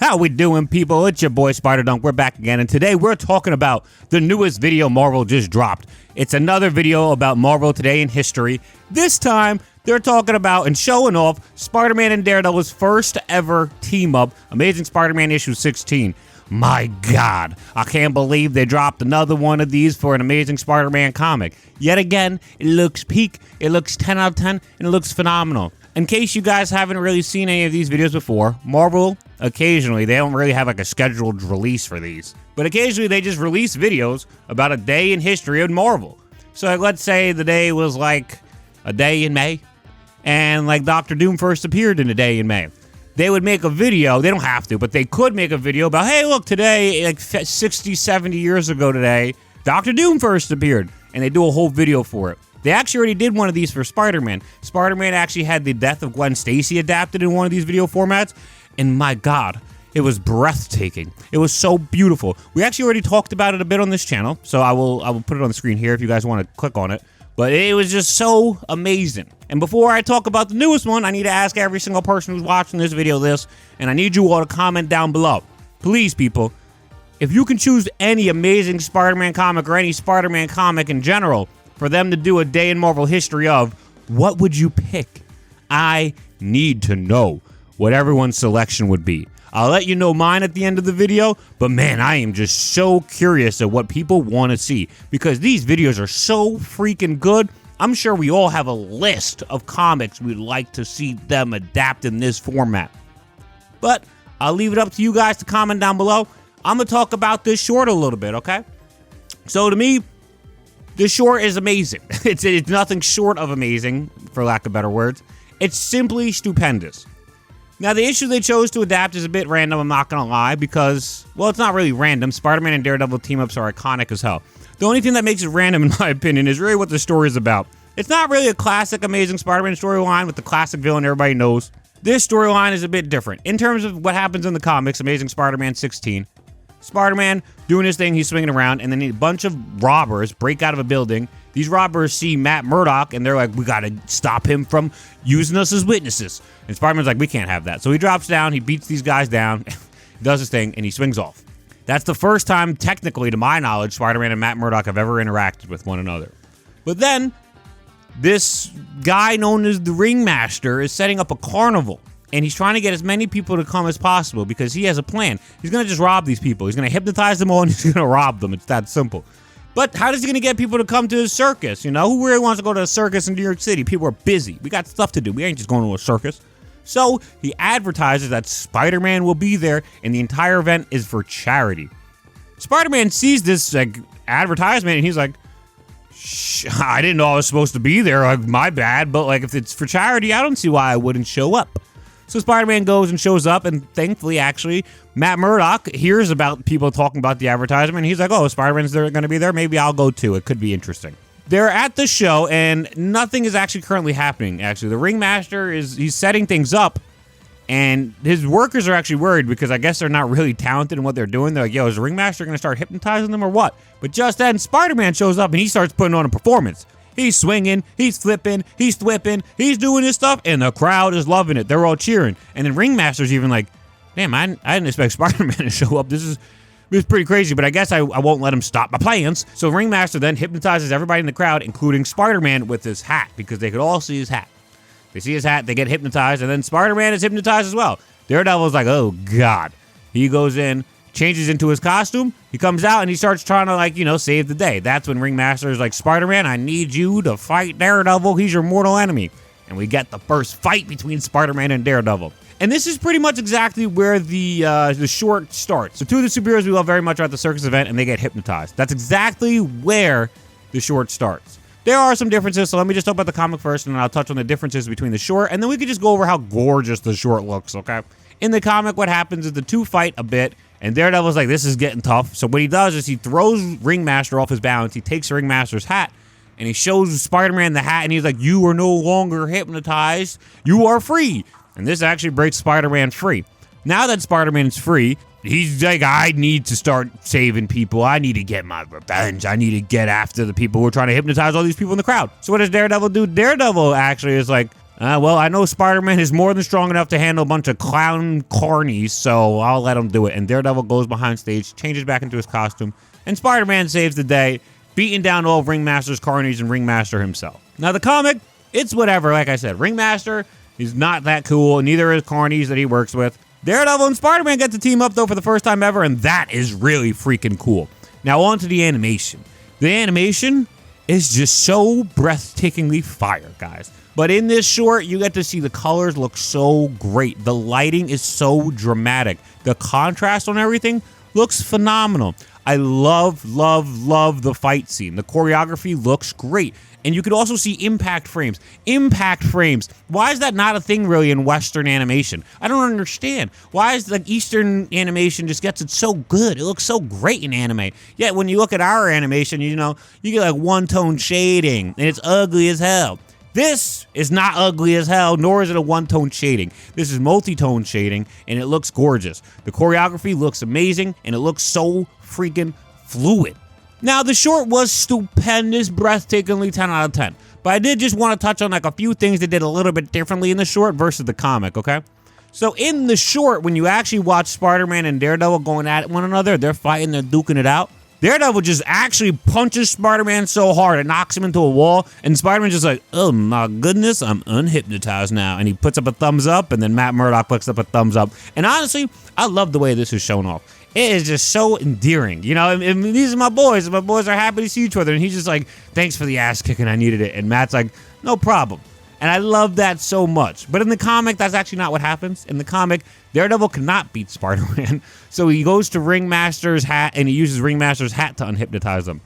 How we doing, people? It's your boy Spider-Dunk. We're back again, and today we're talking about the newest video Marvel just dropped. It's another video about Marvel today in history. This time, they're talking about and showing off Spider-Man and Daredevil's first ever team-up, Amazing Spider-Man issue 16. My God, I can't believe they dropped another one of these for an Amazing Spider-Man comic. Yet again, it looks peak, it looks 10 out of 10, and it looks phenomenal. In case you guys haven't really seen any of these videos before, Marvel, occasionally, they don't really have like a scheduled release for these. But occasionally, they just release videos about a day in history of Marvel. So like, let's say the day was like a day in May, and like Dr. Doom first appeared in a day in May. They would make a video, they don't have to, but they could make a video about, hey, look, today, like 60, 70 years ago today, Dr. Doom first appeared, and they do a whole video for it. They actually already did one of these for Spider-Man. Spider-Man actually had the death of Gwen Stacy adapted in one of these video formats, and my God, it was breathtaking. It was so beautiful. We actually already talked about it a bit on this channel, so I will put it on the screen here if you guys want to click on it. But it was just so amazing. And before I talk about the newest one, I need to ask every single person who's watching this video this, and I need you all to comment down below. Please, people, if you can choose any Amazing Spider-Man comic or any Spider-Man comic in general for them to do a day in Marvel history of, what would you pick? I need to know what everyone's selection would be. I'll let you know mine at the end of the video, but man, I am just so curious at what people want to see because these videos are so freaking good. I'm sure we all have a list of comics we'd like to see them adapt in this format. But I'll leave it up to you guys to comment down below. I'm going to talk about this short a little bit, okay? So to me, this short is amazing. It's nothing short of amazing, for lack of better words. It's simply stupendous. Now, the issue they chose to adapt is a bit random, I'm not gonna lie, because, well, it's not really random. Spider-Man and Daredevil team-ups are iconic as hell. The only thing that makes it random, in my opinion, is really what the story is about. It's not really a classic Amazing Spider-Man storyline with the classic villain everybody knows. This storyline is a bit different. In terms of what happens in the comics, Amazing Spider-Man 16, Spider-Man doing his thing, he's swinging around, and then a bunch of robbers break out of a building. These robbers see Matt Murdock, and they're like, we gotta stop him from using us as witnesses. And Spider-Man's like, we can't have that. So he drops down, he beats these guys down, does his thing, and he swings off. That's the first time, technically, to my knowledge, Spider-Man and Matt Murdock have ever interacted with one another. But then, this guy known as the Ringmaster is setting up a carnival. And he's trying to get as many people to come as possible because he has a plan. He's going to just rob these people. He's going to hypnotize them all and he's going to rob them. It's that simple. But how is he going to get people to come to his circus? You know, who really wants to go to a circus in New York City? People are busy. We got stuff to do. We ain't just going to a circus. So he advertises that Spider-Man will be there and the entire event is for charity. Spider-Man sees this advertisement and he's like, I didn't know I was supposed to be there. Like, my bad. But like, if it's for charity, I don't see why I wouldn't show up. So Spider-Man goes and shows up, and thankfully, actually, Matt Murdock hears about people talking about the advertisement, and he's like, oh, Spider-Man's going to be there? Maybe I'll go too. It could be interesting. They're at the show, and nothing is actually currently happening, actually. The Ringmaster he's setting things up, and his workers are actually worried because I guess they're not really talented in what they're doing. They're like, yo, is the Ringmaster going to start hypnotizing them or what? But just then, Spider-Man shows up, and he starts putting on a performance. He's swinging, he's flipping, he's thwipping, he's doing his stuff, and the crowd is loving it. They're all cheering. And then Ringmaster's even like, damn, I didn't expect Spider-Man to show up. This is pretty crazy, but I guess I won't let him stop my plans. So Ringmaster then hypnotizes everybody in the crowd, including Spider-Man with his hat, because they could all see his hat. They see his hat, they get hypnotized, and then Spider-Man is hypnotized as well. Daredevil's like, oh, God. He goes in, changes into his costume, he comes out and he starts trying to, like, you know, save the day. That's when Ringmaster is like, Spider-Man, I need you to fight Daredevil. He's your mortal enemy. And we get the first fight between Spider-Man and Daredevil. And this is pretty much exactly where the short starts. So two of the superheroes we love very much are at the circus event and they get hypnotized. That's exactly where the short starts. There are some differences, so let me just talk about the comic first and then I'll touch on the differences between the short, and then we can just go over how gorgeous the short looks, okay? In the comic, what happens is the two fight a bit, and Daredevil's like, this is getting tough. So what he does is he throws Ringmaster off his balance. He takes Ringmaster's hat, and he shows Spider-Man the hat, and he's like, you are no longer hypnotized. You are free. And this actually breaks Spider-Man free. Now that Spider-Man's free, he's like, I need to start saving people. I need to get my revenge. I need to get after the people who are trying to hypnotize all these people in the crowd. So what does Daredevil do? Daredevil actually is like, Well, I know Spider-Man is more than strong enough to handle a bunch of clown carnies, so I'll let him do it. And Daredevil goes behind stage, changes back into his costume, and Spider-Man saves the day, beating down all of Ringmaster's carnies and Ringmaster himself. Now, the comic, it's whatever. Like I said, Ringmaster is not that cool, and neither is carnies that he works with. Daredevil and Spider-Man get to team up, though, for the first time ever, and that is really freaking cool. Now, on to the animation. The animation is just so breathtakingly fire, guys. But in this short, you get to see the colors look so great. The lighting is so dramatic. The contrast on everything looks phenomenal. I love the fight scene. The choreography looks great. And you could also see impact frames. Impact frames. Why is that not a thing really in Western animation? I don't understand. Why is like Eastern animation just gets it so good? It looks so great in anime. Yet when you look at our animation, you know, you get like one-tone shading and it's ugly as hell. This is not ugly as hell, nor is it a one-tone shading. This is multi-tone shading, and it looks gorgeous. The choreography looks amazing, and it looks so freaking fluid. Now, the short was stupendous, breathtakingly 10 out of 10. But I did just want to touch on like a few things that did a little bit differently in the short versus the comic, okay? So in the short, when you actually watch Spider-Man and Daredevil going at one another, they're fighting, they're duking it out. Daredevil just actually punches Spider-Man so hard it knocks him into a wall, and Spider-Man's just like, oh my goodness, I'm unhypnotized now. And he puts up a thumbs up, and then Matt Murdock puts up a thumbs up. And honestly, I love the way this is shown off. It is just so endearing, you know, and these are my boys, and my boys are happy to see each other, and he's just like, thanks for the ass kicking, I needed it. And Matt's like, no problem. And I love that so much. But in the comic, that's actually not what happens. In the comic, Daredevil cannot beat Spider-Man. So he goes to Ringmaster's hat, and he uses Ringmaster's hat to unhypnotize him.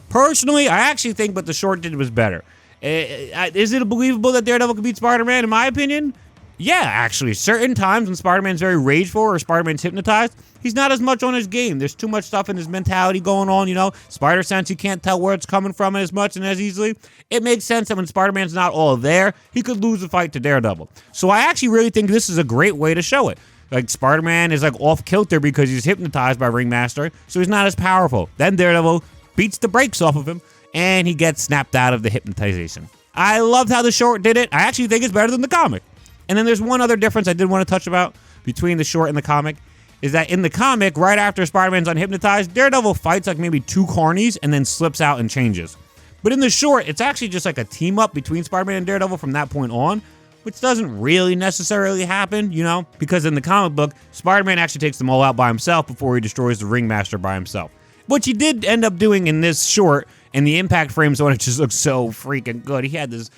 Personally, I actually think what the short did was better. Is it believable that Daredevil can beat Spider-Man? In my opinion, yeah, actually. Certain times when Spider-Man's very rageful or Spider-Man's hypnotized, he's not as much on his game. There's too much stuff in his mentality going on, you know. Spider-Sense, you can't tell where it's coming from as much and as easily. It makes sense that when Spider-Man's not all there, he could lose the fight to Daredevil. So I actually really think this is a great way to show it. Like, Spider-Man is like off kilter because he's hypnotized by Ringmaster, so he's not as powerful. Then Daredevil beats the brakes off of him, and he gets snapped out of the hypnotization. I loved how the short did it. I actually think it's better than the comic. And then there's one other difference I did want to touch about between the short and the comic, is that in the comic, right after Spider-Man's unhypnotized, Daredevil fights like maybe 2 carnies and then slips out and changes. But in the short, it's actually just like a team-up between Spider-Man and Daredevil from that point on, which doesn't really necessarily happen, you know, because in the comic book, Spider-Man actually takes them all out by himself before he destroys the Ringmaster by himself. Which he did end up doing in this short, and the impact frames on it just look so freaking good. He had this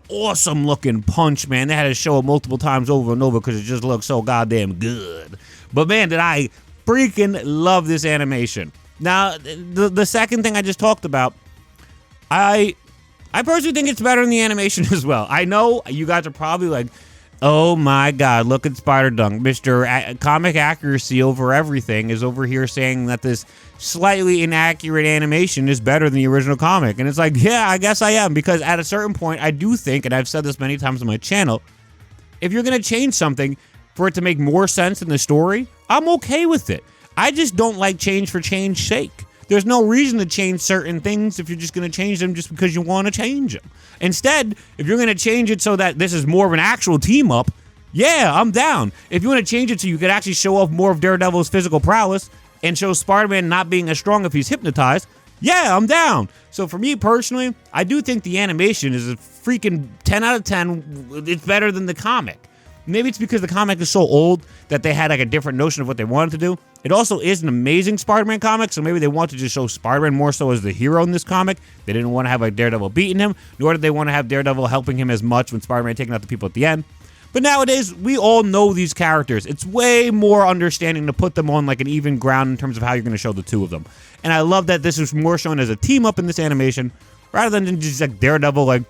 awesome looking punch, man. They had to show it multiple times over and over because it just looked so goddamn good. But man, did I freaking love this animation. Now, the second thing I just talked about, I personally think it's better than the animation as well. I know you guys are probably like, oh my god, look at Spider-Dunk. Mr. Comic Accuracy over everything is over here saying that this slightly inaccurate animation is better than the original comic. And it's like, yeah, I guess I am. Because at a certain point, I do think, and I've said this many times on my channel, if you're going to change something for it to make more sense in the story, I'm okay with it. I just don't like change for change's sake. There's no reason to change certain things if you're just going to change them just because you want to change them. Instead, if you're going to change it so that this is more of an actual team up, yeah, I'm down. If you want to change it so you could actually show off more of Daredevil's physical prowess and show Spider-Man not being as strong if he's hypnotized, yeah, I'm down. So for me personally, I do think the animation is a freaking 10 out of 10. It's better than the comic. Maybe it's because the comic is so old that they had like a different notion of what they wanted to do. It also is an amazing Spider-Man comic, so maybe they want to just show Spider-Man more so as the hero in this comic. They didn't want to have like Daredevil beating him, nor did they want to have Daredevil helping him as much when Spider-Man taking out the people at the end. But nowadays, we all know these characters. It's way more understanding to put them on like an even ground in terms of how you're going to show the two of them. And I love that this is more shown as a team up in this animation, rather than just like Daredevil like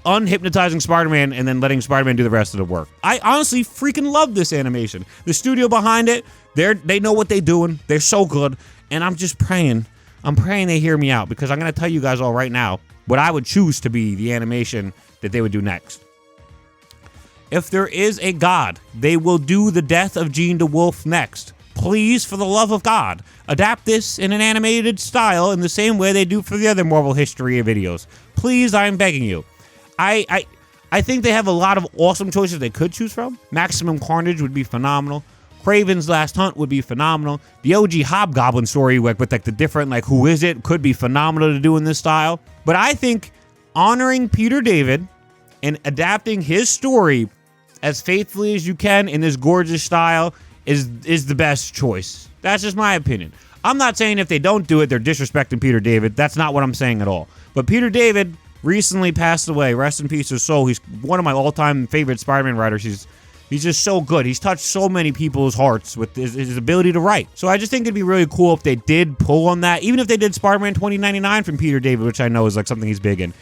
unhypnotizing Spider-Man and then letting Spider-Man do the rest of the work. I honestly freaking love this animation. The studio behind it, they know what they're doing. They're so good. And I'm just praying. I'm praying they hear me out, because I'm going to tell you guys all right now what I would choose to be the animation that they would do next. If there is a God, they will do the death of Jean DeWolf next. Please, for the love of God, adapt this in an animated style in the same way they do for the other Marvel history videos. Please, I'm begging you. I I think they have a lot of awesome choices they could choose from. Maximum Carnage would be phenomenal. Kraven's Last Hunt would be phenomenal. The OG Hobgoblin story with like the different, like, who is it, could be phenomenal to do in this style. But I think honoring Peter David and adapting his story as faithfully as you can in this gorgeous style is the best choice. That's just my opinion. I'm not saying if they don't do it, they're disrespecting Peter David. That's not what I'm saying at all. But Peter David recently passed away. Rest in peace, his soul. He's one of my all-time favorite Spider-Man writers. He's just so good. He's touched so many people's hearts with his ability to write. So I just think it'd be really cool if they did pull on that. Even if they did Spider-Man 2099 from Peter David, which I know is like something he's big in.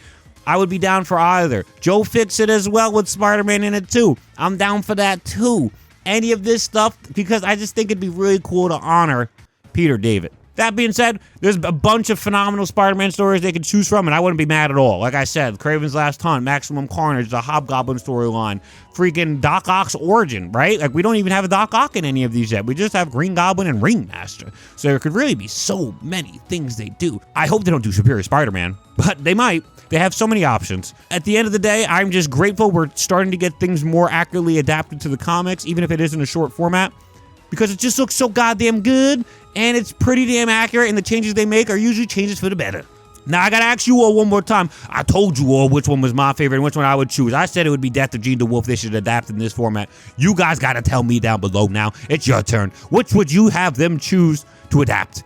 I would be down for either. Joe Fixit as well with Spider-Man in it too. I'm down for that too. Any of this stuff, because I just think it'd be really cool to honor Peter David. That being said, there's a bunch of phenomenal Spider-Man stories they could choose from, and I wouldn't be mad at all. Like I said, Kraven's Last Hunt, Maximum Carnage, the Hobgoblin storyline, freaking Doc Ock's origin, right? Like, we don't even have a Doc Ock in any of these yet. We just have Green Goblin and Ringmaster. So there could really be so many things they do. I hope they don't do Superior Spider-Man, but they might. They have so many options. At the end of the day, I'm just grateful we're starting to get things more accurately adapted to the comics, even if it is in a short format, because it just looks so goddamn good, and it's pretty damn accurate, and the changes they make are usually changes for the better. Now, I gotta ask you all one more time. I told you all which one was my favorite and which one I would choose. I said it would be Death of Gene DeWolf. They should adapt in this format. You guys gotta tell me down below now. It's your turn. Which would you have them choose to adapt?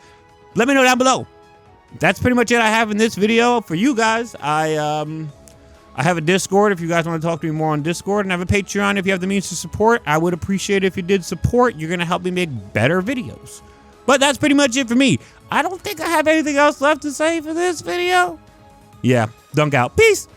Let me know down below. That's pretty much it I have in this video for you guys. I have a Discord if you guys want to talk to me more on Discord, and I have a Patreon if you have the means to support. I would appreciate it if you did support. You're going to help me make better videos. But that's pretty much it for me. I don't think I have anything else left to say for this video. Yeah, dunk out. Peace.